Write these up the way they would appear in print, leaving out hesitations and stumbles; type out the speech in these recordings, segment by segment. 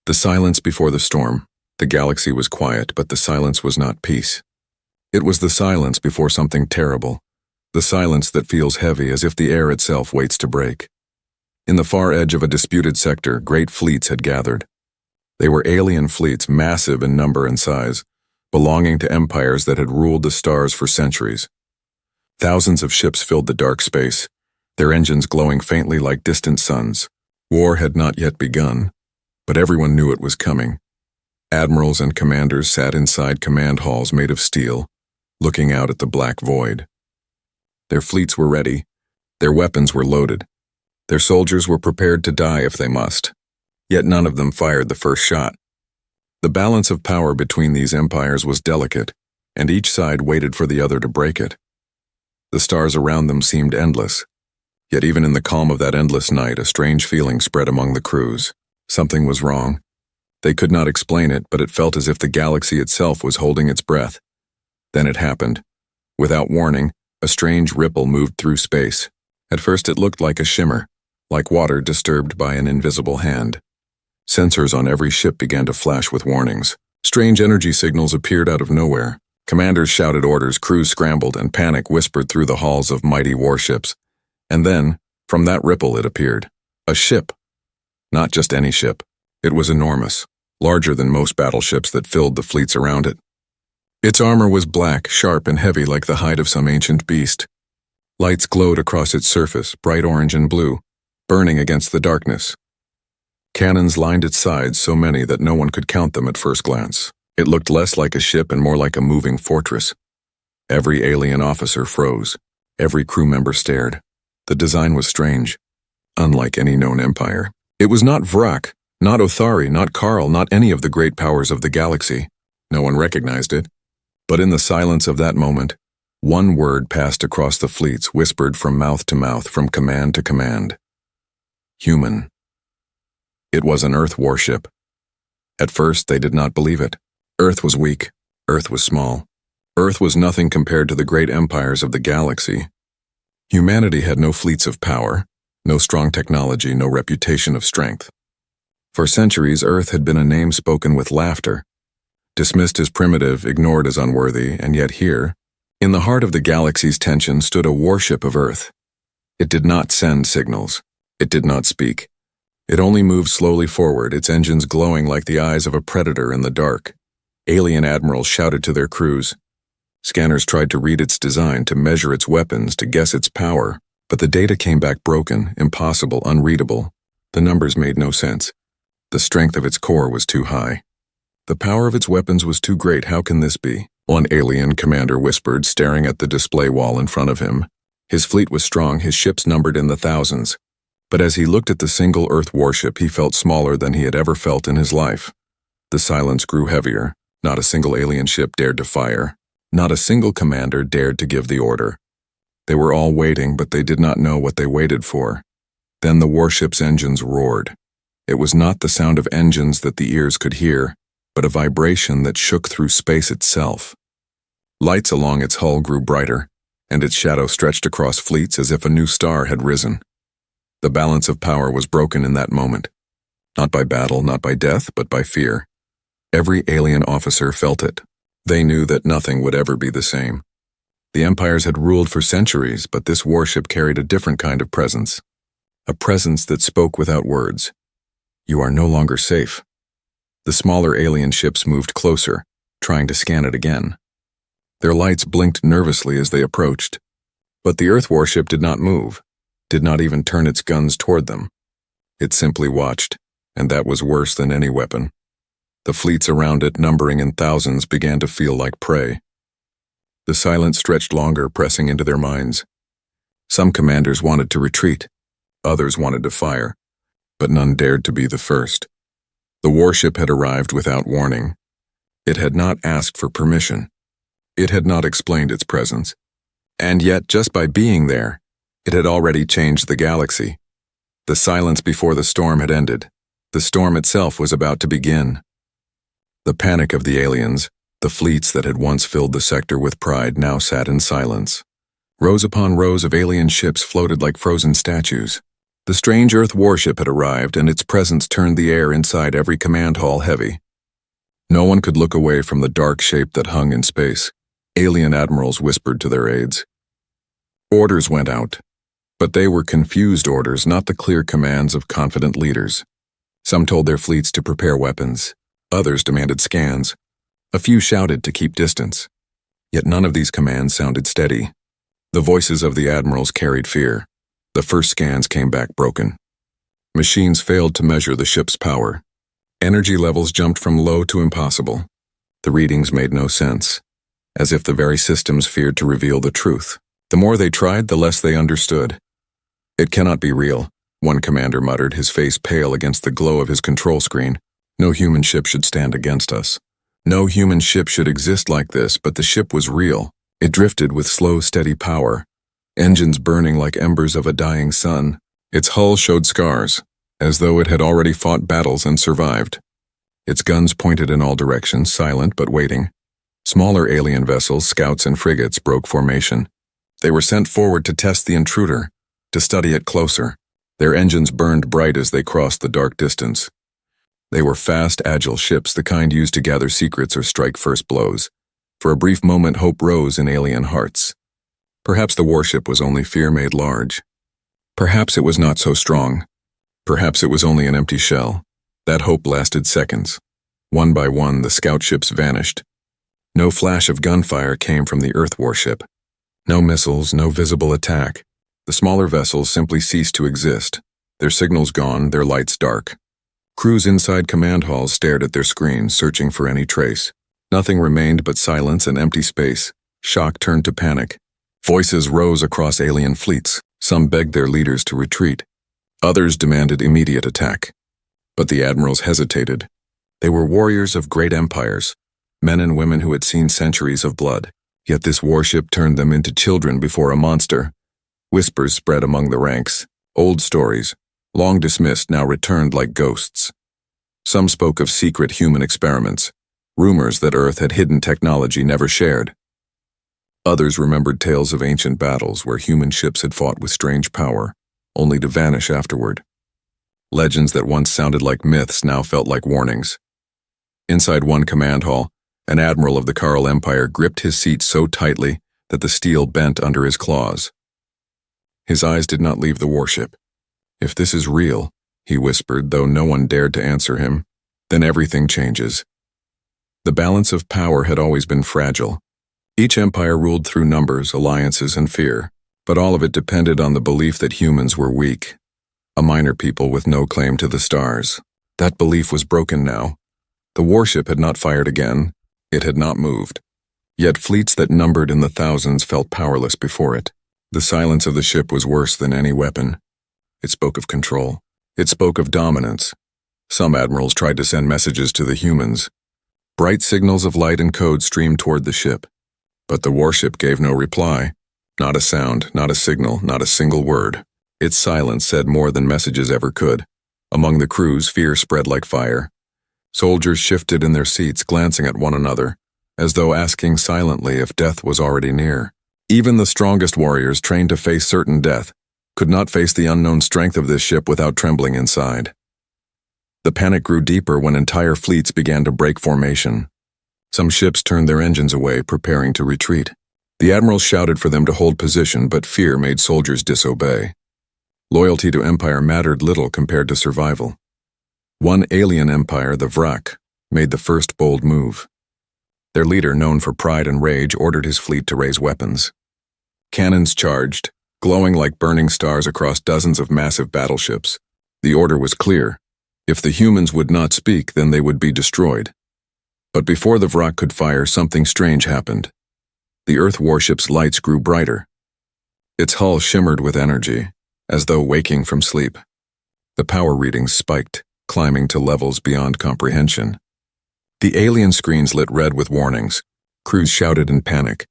The silence before the storm. The galaxy was quiet, but the silence was not peace. It was the silence before something terrible, the silence that feels heavy as if the air itself waits to break. In the far edge of a disputed sector, great fleets had gathered. They were alien fleets, massive in number and size, belonging to empires that had ruled the stars for centuries. Thousands of ships filled the dark space, their engines glowing faintly like distant suns. War had not yet begun, but everyone knew it was coming. Admirals and commanders sat inside command halls made of steel, looking out at the black void. Their fleets were ready, their weapons were loaded, their soldiers were prepared to die if they must, yet none of them fired the first shot. The balance of power between these empires was delicate, and each side waited for the other to break it. The stars around them seemed endless, yet even in the calm of that endless night, a strange feeling spread among the crews. Something was wrong. They could not explain it, but it felt as if the galaxy itself was holding its breath. Then it happened. Without warning, a strange ripple moved through space. At first it looked like a shimmer, like water disturbed by an invisible hand. Sensors on every ship began to flash with warnings. Strange energy signals appeared out of nowhere. Commanders shouted orders, crews scrambled, and panic whispered through the halls of mighty warships. And then, from that ripple it appeared. A ship. Not just any ship. It was enormous, larger than most battleships that filled the fleets around it. Its armor was black, sharp, and heavy like the hide of some ancient beast. Lights glowed across its surface, bright orange and blue, burning against the darkness. Cannons lined its sides, so many that no one could count them at first glance. It looked less like a ship and more like a moving fortress. Every alien officer froze. Every crew member stared. The design was strange, unlike any known empire. It was not Vrak, not Othari, not Karl, not any of the great powers of the galaxy. No one recognized it. But in the silence of that moment, one word passed across the fleets, whispered from mouth to mouth, from command to command. Human. It was an Earth warship. At first, they did not believe it. Earth was weak. Earth was small. Earth was nothing compared to the great empires of the galaxy. Humanity had no fleets of power, no strong technology, no reputation of strength. For centuries, Earth had been a name spoken with laughter, dismissed as primitive, ignored as unworthy, and yet here, in the heart of the galaxy's tension, stood a warship of Earth. It did not send signals. It did not speak. It only moved slowly forward, its engines glowing like the eyes of a predator in the dark. Alien admirals shouted to their crews. Scanners tried to read its design, to measure its weapons, to guess its power. But the data came back broken, impossible, unreadable. The numbers made no sense. The strength of its core was too high. The power of its weapons was too great. How can this be? One alien commander whispered, staring at the display wall in front of him. His fleet was strong, his ships numbered in the thousands. But as he looked at the single Earth warship, he felt smaller than he had ever felt in his life. The silence grew heavier. Not a single alien ship dared to fire. Not a single commander dared to give the order. They were all waiting, but they did not know what they waited for. Then the warship's engines roared. It was not the sound of engines that the ears could hear, but a vibration that shook through space itself. Lights along its hull grew brighter, and its shadow stretched across fleets as if a new star had risen. The balance of power was broken in that moment. Not by battle, not by death, but by fear. Every alien officer felt it. They knew that nothing would ever be the same. The empires had ruled for centuries, but this warship carried a different kind of presence. A presence that spoke without words. You are no longer safe. The smaller alien ships moved closer, trying to scan it again. Their lights blinked nervously as they approached. But the Earth warship did not move, did not even turn its guns toward them. It simply watched, and that was worse than any weapon. The fleets around it, numbering in thousands, began to feel like prey. The silence stretched longer, pressing into their minds. Some commanders wanted to retreat. Others wanted to fire, but none dared to be the first. The warship had arrived without warning. It had not asked for permission. It had not explained its presence. And yet, just by being there, it had already changed the galaxy. The silence before the storm had ended. The storm itself was about to begin. The panic of the aliens, the fleets that had once filled the sector with pride, now sat in silence. Rows upon rows of alien ships floated like frozen statues. The strange Earth warship had arrived, and its presence turned the air inside every command hall heavy. No one could look away from the dark shape that hung in space. Alien admirals whispered to their aides. Orders went out, but they were confused orders, not the clear commands of confident leaders. Some told their fleets to prepare weapons. Others demanded scans. A few shouted to keep distance. Yet none of these commands sounded steady. The voices of the admirals carried fear. The first scans came back broken. Machines failed to measure the ship's power. Energy levels jumped from low to impossible. The readings made no sense, as if the very systems feared to reveal the truth. The more they tried, the less they understood. "It cannot be real," one commander muttered, his face pale against the glow of his control screen. "No human ship should stand against us. No human ship should exist like this," but the ship was real. It drifted with slow, steady power, engines burning like embers of a dying sun. Its hull showed scars, as though it had already fought battles and survived. Its guns pointed in all directions, silent but waiting. Smaller alien vessels, scouts and frigates, broke formation. They were sent forward to test the intruder, to study it closer. Their engines burned bright as they crossed the dark distance. They were fast, agile ships, the kind used to gather secrets or strike first blows. For a brief moment, hope rose in alien hearts. Perhaps the warship was only fear made large. Perhaps it was not so strong. Perhaps it was only an empty shell. That hope lasted seconds. One by one, the scout ships vanished. No flash of gunfire came from the Earth warship. No missiles, no visible attack. The smaller vessels simply ceased to exist, their signals gone, their lights dark. Crews inside command halls stared at their screens, searching for any trace. Nothing remained but silence and empty space. Shock turned to panic. Voices rose across alien fleets. Some begged their leaders to retreat. Others demanded immediate attack. But the admirals hesitated. They were warriors of great empires, men and women who had seen centuries of blood. Yet this warship turned them into children before a monster. Whispers spread among the ranks. Old stories, long dismissed, now returned like ghosts. Some spoke of secret human experiments, rumors that Earth had hidden technology never shared. Others remembered tales of ancient battles where human ships had fought with strange power, only to vanish afterward. Legends that once sounded like myths now felt like warnings. Inside one command hall, an admiral of the Karl Empire gripped his seat so tightly that the steel bent under his claws. His eyes did not leave the warship. "If this is real," he whispered, though no one dared to answer him, "then everything changes." The balance of power had always been fragile. Each empire ruled through numbers, alliances, and fear, but all of it depended on the belief that humans were weak, a minor people with no claim to the stars. That belief was broken now. The warship had not fired again. It had not moved. Yet fleets that numbered in the thousands felt powerless before it. The silence of the ship was worse than any weapon. It spoke of control. It spoke of dominance. Some admirals tried to send messages to the humans. Bright signals of light and code streamed toward the ship. But the warship gave no reply. Not a sound, not a signal, not a single word. Its silence said more than messages ever could. Among the crews, fear spread like fire. Soldiers shifted in their seats, glancing at one another, as though asking silently if death was already near. Even the strongest warriors, trained to face certain death, could not face the unknown strength of this ship without trembling inside. The panic grew deeper when entire fleets began to break formation. Some ships turned their engines away, preparing to retreat. The admirals shouted for them to hold position, but fear made soldiers disobey. Loyalty to empire mattered little compared to survival. One alien empire, the Vrak, made the first bold move. Their leader, known for pride and rage, ordered his fleet to raise weapons. Cannons charged, glowing like burning stars across dozens of massive battleships. The order was clear. If the humans would not speak, then they would be destroyed. But before the Vrak could fire, something strange happened. The Earth warship's lights grew brighter. Its hull shimmered with energy, as though waking from sleep. The power readings spiked, climbing to levels beyond comprehension. The alien screens lit red with warnings. Crews shouted in panic.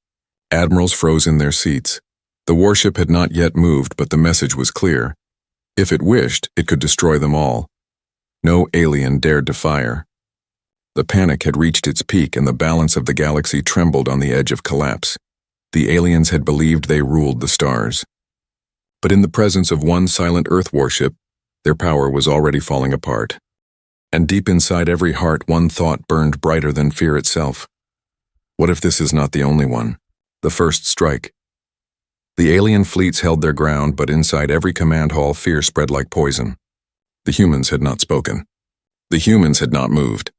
Admirals froze in their seats. The warship had not yet moved, but the message was clear. If it wished, it could destroy them all. No alien dared to fire. The panic had reached its peak, and the balance of the galaxy trembled on the edge of collapse. The aliens had believed they ruled the stars. But in the presence of one silent Earth warship, their power was already falling apart. And deep inside every heart, one thought burned brighter than fear itself. What if this is not the only one? The first strike. The alien fleets held their ground, but inside every command hall, fear spread like poison. The humans had not spoken. The humans had not moved.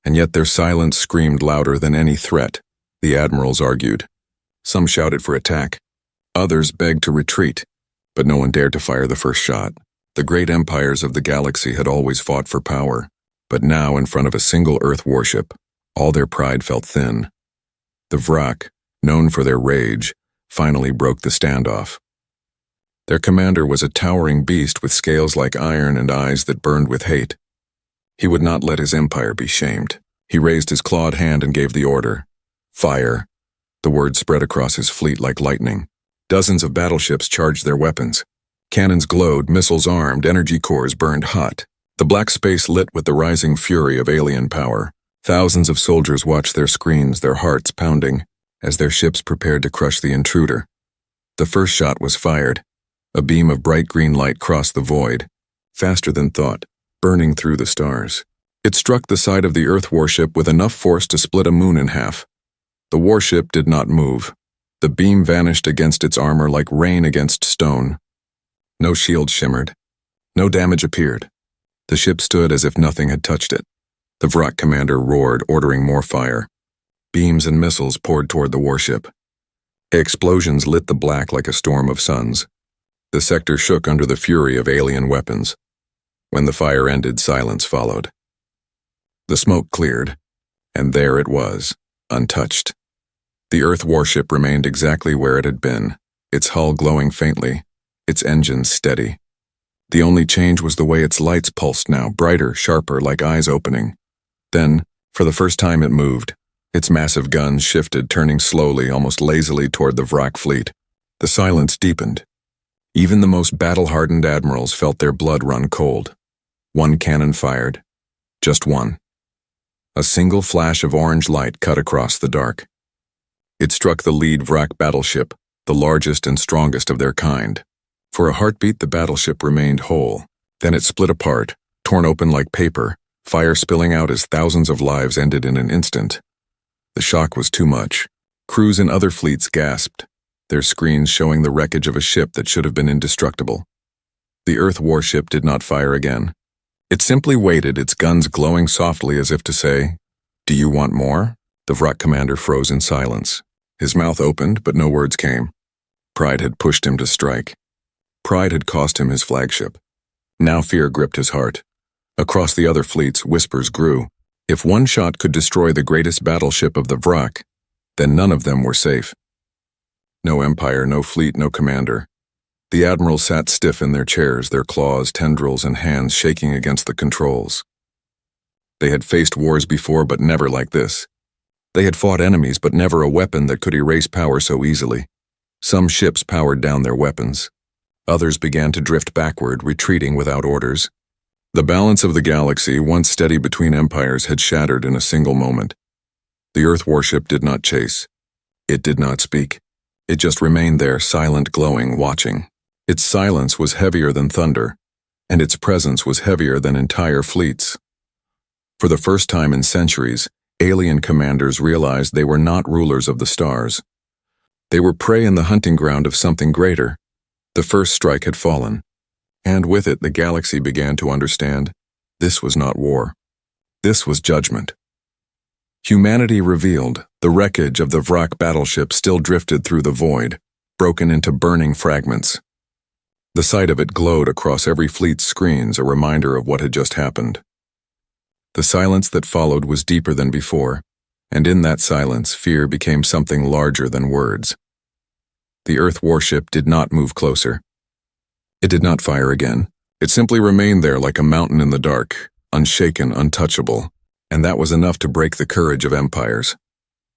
And yet their silence screamed louder than any threat, the admirals argued. Some shouted for attack. Others begged to retreat, but no one dared to fire the first shot. The great empires of the galaxy had always fought for power, but now in front of a single Earth warship, all their pride felt thin. The Vrak, known for their rage, finally broke the standoff. Their commander was a towering beast with scales like iron and eyes that burned with hate. He would not let his empire be shamed. He raised his clawed hand and gave the order. Fire. The word spread across his fleet like lightning. Dozens of battleships charged their weapons. Cannons glowed, missiles armed, energy cores burned hot. The black space lit with the rising fury of alien power. Thousands of soldiers watched their screens, their hearts pounding, as their ships prepared to crush the intruder. The first shot was fired. A beam of bright green light crossed the void, faster than thought, burning through the stars. It struck the side of the Earth warship with enough force to split a moon in half. The warship did not move. The beam vanished against its armor like rain against stone. No shield shimmered. No damage appeared. The ship stood as if nothing had touched it. The Vrak commander roared, ordering more fire. Beams and missiles poured toward the warship. Explosions lit the black like a storm of suns. The sector shook under the fury of alien weapons. When the fire ended, silence followed. The smoke cleared, and there it was, untouched. The Earth warship remained exactly where it had been, its hull glowing faintly, its engines steady. The only change was the way its lights pulsed now, brighter, sharper, like eyes opening. Then, for the first time it moved. Its massive guns shifted, turning slowly, almost lazily toward the Vrak fleet. The silence deepened. Even the most battle-hardened admirals felt their blood run cold. One cannon fired. Just one. A single flash of orange light cut across the dark. It struck the lead Vrak battleship, the largest and strongest of their kind. For a heartbeat, the battleship remained whole. Then it split apart, torn open like paper, fire spilling out as thousands of lives ended in an instant. The shock was too much. Crews in other fleets gasped, their screens showing the wreckage of a ship that should have been indestructible. The Earth warship did not fire again. It simply waited, its guns glowing softly as if to say, "Do you want more?" The Vrak commander froze in silence. His mouth opened, but no words came. Pride had pushed him to strike. Pride had cost him his flagship. Now fear gripped his heart. Across the other fleets, whispers grew. If one shot could destroy the greatest battleship of the Vrak, then none of them were safe. No empire, no fleet, no commander. The admirals sat stiff in their chairs, their claws, tendrils, and hands shaking against the controls. They had faced wars before, but never like this. They had fought enemies, but never a weapon that could erase power so easily. Some ships powered down their weapons. Others began to drift backward, retreating without orders. The balance of the galaxy, once steady between empires, had shattered in a single moment. The Earth warship did not chase. It did not speak. It just remained there, silent, glowing, watching. Its silence was heavier than thunder, and its presence was heavier than entire fleets. For the first time in centuries, alien commanders realized they were not rulers of the stars. They were prey in the hunting ground of something greater. The first strike had fallen, and with it the galaxy began to understand this was not war. This was judgment. Humanity revealed, the wreckage of the Vrak battleship still drifted through the void, broken into burning fragments. The sight of it glowed across every fleet's screens, a reminder of what had just happened. The silence that followed was deeper than before, and in that silence, fear became something larger than words. The Earth warship did not move closer. It did not fire again. It simply remained there like a mountain in the dark, unshaken, untouchable, and that was enough to break the courage of empires.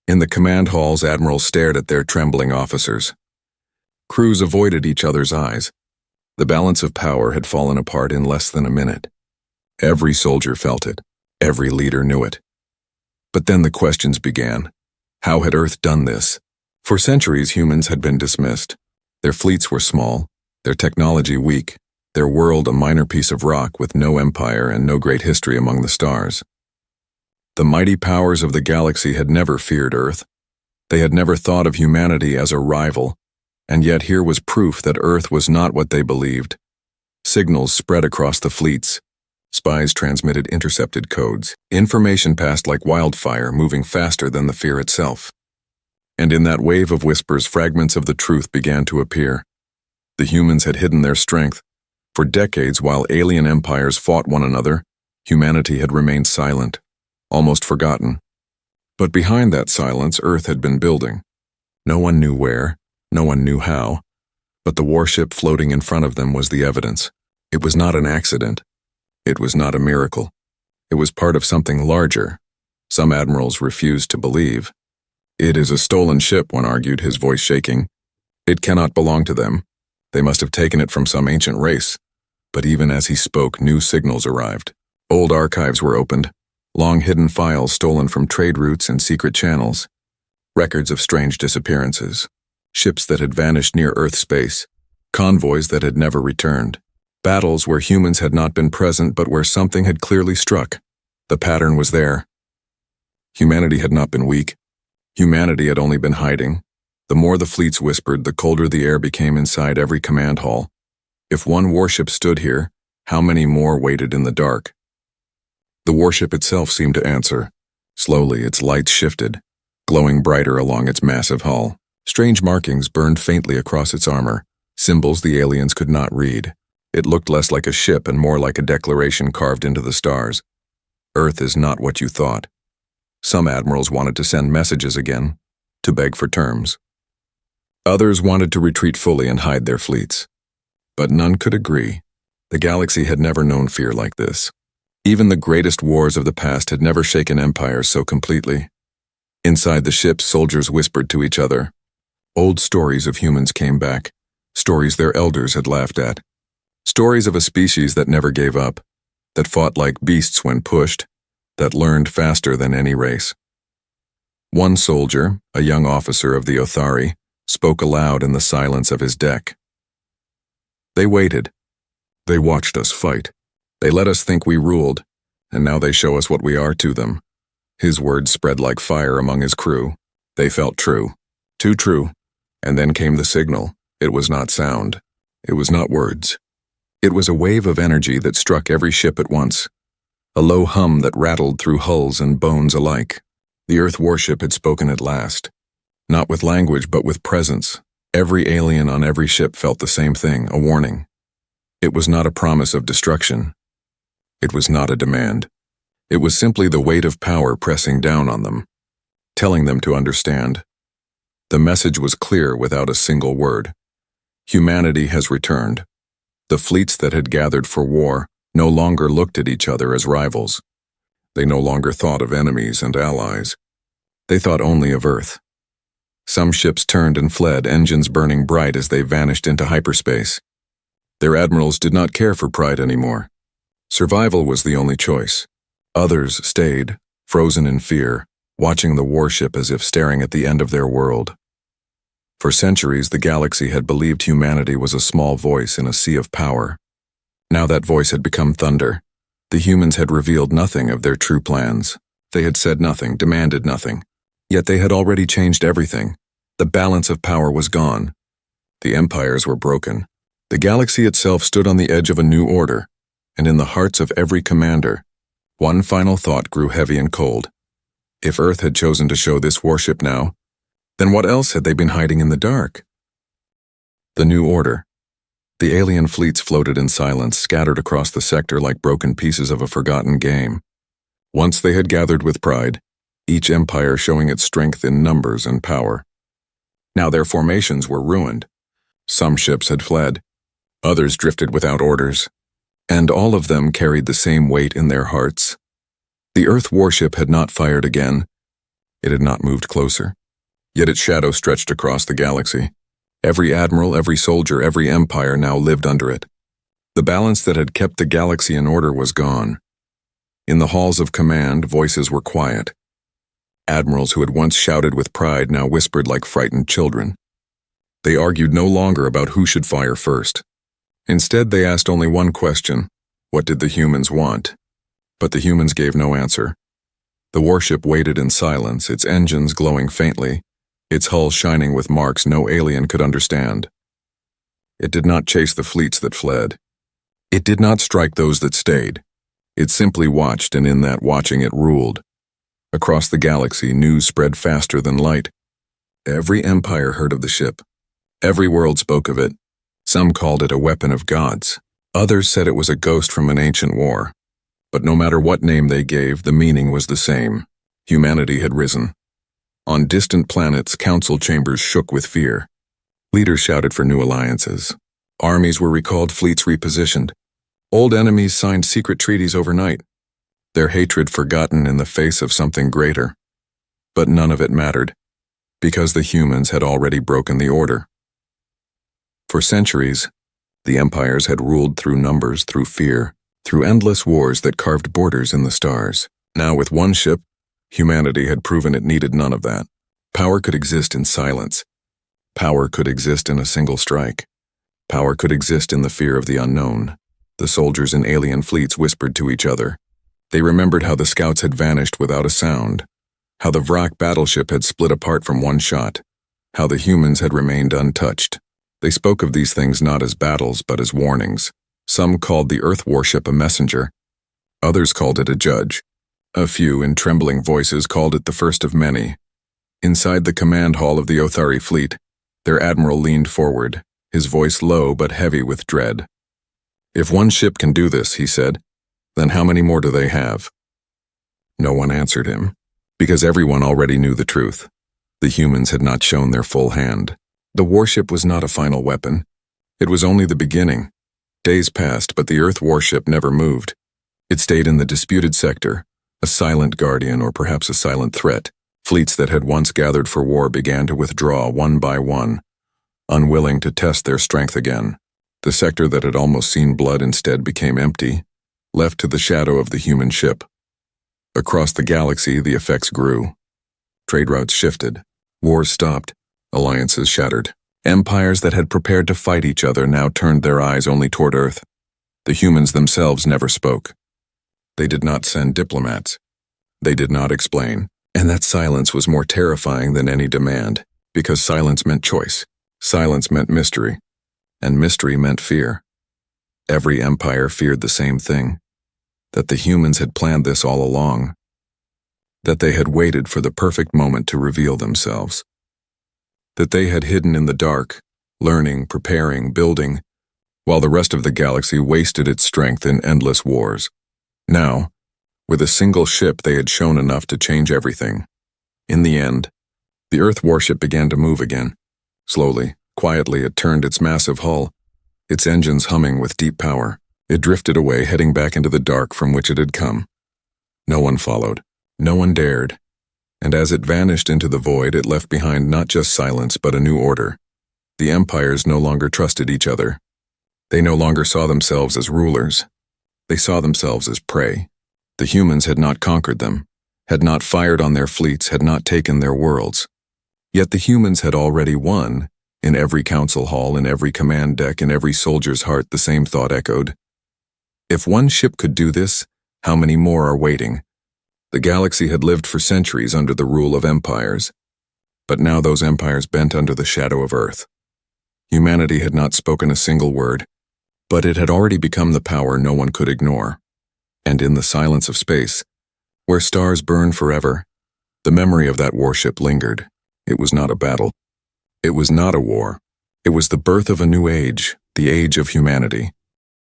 In the command halls, admirals stared at their trembling officers. Crews avoided each other's eyes. The balance of power had fallen apart in less than a minute. Every soldier felt it. Every leader knew it. But then the questions began. How had Earth done this? For centuries, humans had been dismissed. Their fleets were small. their technology weak, their world a minor piece of rock with no empire and no great history among the stars. The mighty powers of the galaxy had never feared Earth. They had never thought of humanity as a rival, and yet here was proof that Earth was not what they believed. Signals spread across the fleets. Spies transmitted intercepted codes. Information passed like wildfire, moving faster than the fear itself. And in that wave of whispers, fragments of the truth began to appear. The humans had hidden their strength. For decades, while alien empires fought one another, humanity had remained silent, almost forgotten. But behind that silence, Earth had been building. No one knew where, no one knew how, but the warship floating in front of them was the evidence. It was not an accident. It was not a miracle. It was part of something larger. Some admirals refused to believe. "It is a stolen ship," one argued, his voice shaking. "It cannot belong to them. They must have taken it from some ancient race." But even as he spoke, new signals arrived. Old archives were opened, long-hidden files stolen from trade routes and secret channels, records of strange disappearances, ships that had vanished near Earth space, convoys that had never returned, battles where humans had not been present but where something had clearly struck. The pattern was there. Humanity had not been weak. Humanity had only been hiding. The more the fleets whispered, the colder the air became inside every command hall. If one warship stood here, how many more waited in the dark? The warship itself seemed to answer. Slowly, its lights shifted, glowing brighter along its massive hull. Strange markings burned faintly across its armor, symbols the aliens could not read. It looked less like a ship and more like a declaration carved into the stars. Earth is not what you thought. Some admirals wanted to send messages again, to beg for terms. Others wanted to retreat fully and hide their fleets. But none could agree. The galaxy had never known fear like this. Even the greatest wars of the past had never shaken empires so completely. Inside the ships, soldiers whispered to each other. Old stories of humans came back, stories their elders had laughed at. Stories of a species that never gave up, that fought like beasts when pushed, that learned faster than any race. One soldier, a young officer of the Othari, spoke aloud in the silence of his deck. "They waited. They watched us fight. They let us think we ruled, and now they show us what we are to them." His words spread like fire among his crew. They felt true, too true. And then came the signal. It was not sound. It was not words. It was a wave of energy that struck every ship at once. A low hum that rattled through hulls and bones alike. The Earth warship had spoken at last. Not with language, but with presence. Every alien on every ship felt the same thing, a warning. It was not a promise of destruction. It was not a demand. It was simply the weight of power pressing down on them, telling them to understand. The message was clear without a single word. Humanity has returned. The fleets that had gathered for war no longer looked at each other as rivals. They no longer thought of enemies and allies. They thought only of Earth. Some ships turned and fled, engines burning bright as they vanished into hyperspace. Their admirals did not care for pride anymore. Survival was the only choice. Others stayed, frozen in fear, watching the warship as if staring at the end of their world. For centuries, the galaxy had believed humanity was a small voice in a sea of power. Now that voice had become thunder. The humans had revealed nothing of their true plans. They had said nothing, demanded nothing. Yet they had already changed everything. The balance of power was gone. The empires were broken. The galaxy itself stood on the edge of a new order, and in the hearts of every commander, one final thought grew heavy and cold. If Earth had chosen to show this warship now, then what else had they been hiding in the dark? The new order. The alien fleets floated in silence, scattered across the sector like broken pieces of a forgotten game. Once they had gathered with pride, each empire showing its strength in numbers and power. Now their formations were ruined. Some ships had fled. Others drifted without orders. And all of them carried the same weight in their hearts. The Earth warship had not fired again. It had not moved closer. Yet its shadow stretched across the galaxy. Every admiral, every soldier, every empire now lived under it. The balance that had kept the galaxy in order was gone. In the halls of command, voices were quiet. Admirals who had once shouted with pride now whispered like frightened children. They argued no longer about who should fire first. Instead, they asked only one question: what did the humans want? But the humans gave no answer. The warship waited in silence, its engines glowing faintly, its hull shining with marks no alien could understand. It did not chase the fleets that fled. It did not strike those that stayed. It simply watched, and in that watching it ruled. Across the galaxy, news spread faster than light. Every empire heard of the ship. Every world spoke of it. Some called it a weapon of gods. Others said it was a ghost from an ancient war. But no matter what name they gave, the meaning was the same. Humanity had risen. On distant planets, council chambers shook with fear. Leaders shouted for new alliances. Armies were recalled, fleets repositioned. Old enemies signed secret treaties overnight, their hatred forgotten in the face of something greater. But none of it mattered, because the humans had already broken the order. For centuries, the empires had ruled through numbers, through fear, through endless wars that carved borders in the stars. Now, with one ship, humanity had proven it needed none of that. Power could exist in silence. Power could exist in a single strike. Power could exist in the fear of the unknown. The soldiers in alien fleets whispered to each other. They remembered how the scouts had vanished without a sound, how the Vrak battleship had split apart from one shot, how the humans had remained untouched. They spoke of these things not as battles but as warnings. Some called the Earth warship a messenger. Others called it a judge. A few, in trembling voices, called it the first of many. Inside the command hall of the Othari fleet, their admiral leaned forward, his voice low but heavy with dread. "If one ship can do this," he said, "then how many more do they have?" No one answered him, because everyone already knew the truth. The humans had not shown their full hand. The warship was not a final weapon. It was only the beginning. Days passed, but the Earth warship never moved. It stayed in the disputed sector, a silent guardian or perhaps a silent threat. Fleets that had once gathered for war began to withdraw one by one, unwilling to test their strength again. The sector that had almost seen blood instead became empty, left to the shadow of the human ship. Across the galaxy, the effects grew. Trade routes shifted. Wars stopped. Alliances shattered. Empires that had prepared to fight each other now turned their eyes only toward Earth. The humans themselves never spoke. They did not send diplomats. They did not explain. And that silence was more terrifying than any demand, because silence meant choice. Silence meant mystery. And mystery meant fear. Every empire feared the same thing, that the humans had planned this all along, that they had waited for the perfect moment to reveal themselves, that they had hidden in the dark, learning, preparing, building, while the rest of the galaxy wasted its strength in endless wars. Now, with a single ship, they had shown enough to change everything. In the end, the Earth warship began to move again. Slowly, quietly, it turned its massive hull, its engines humming with deep power. It drifted away, heading back into the dark from which it had come. No one followed. No one dared. And as it vanished into the void, it left behind not just silence, but a new order. The empires no longer trusted each other. They no longer saw themselves as rulers. They saw themselves as prey. The humans had not conquered them, had not fired on their fleets, had not taken their worlds. Yet the humans had already won. In every council hall, in every command deck, in every soldier's heart, the same thought echoed. If one ship could do this, how many more are waiting? The galaxy had lived for centuries under the rule of empires, but now those empires bent under the shadow of Earth. Humanity had not spoken a single word, but it had already become the power no one could ignore. And in the silence of space, where stars burn forever, the memory of that warship lingered. It was not a battle. It was not a war. It was the birth of a new age, the age of humanity.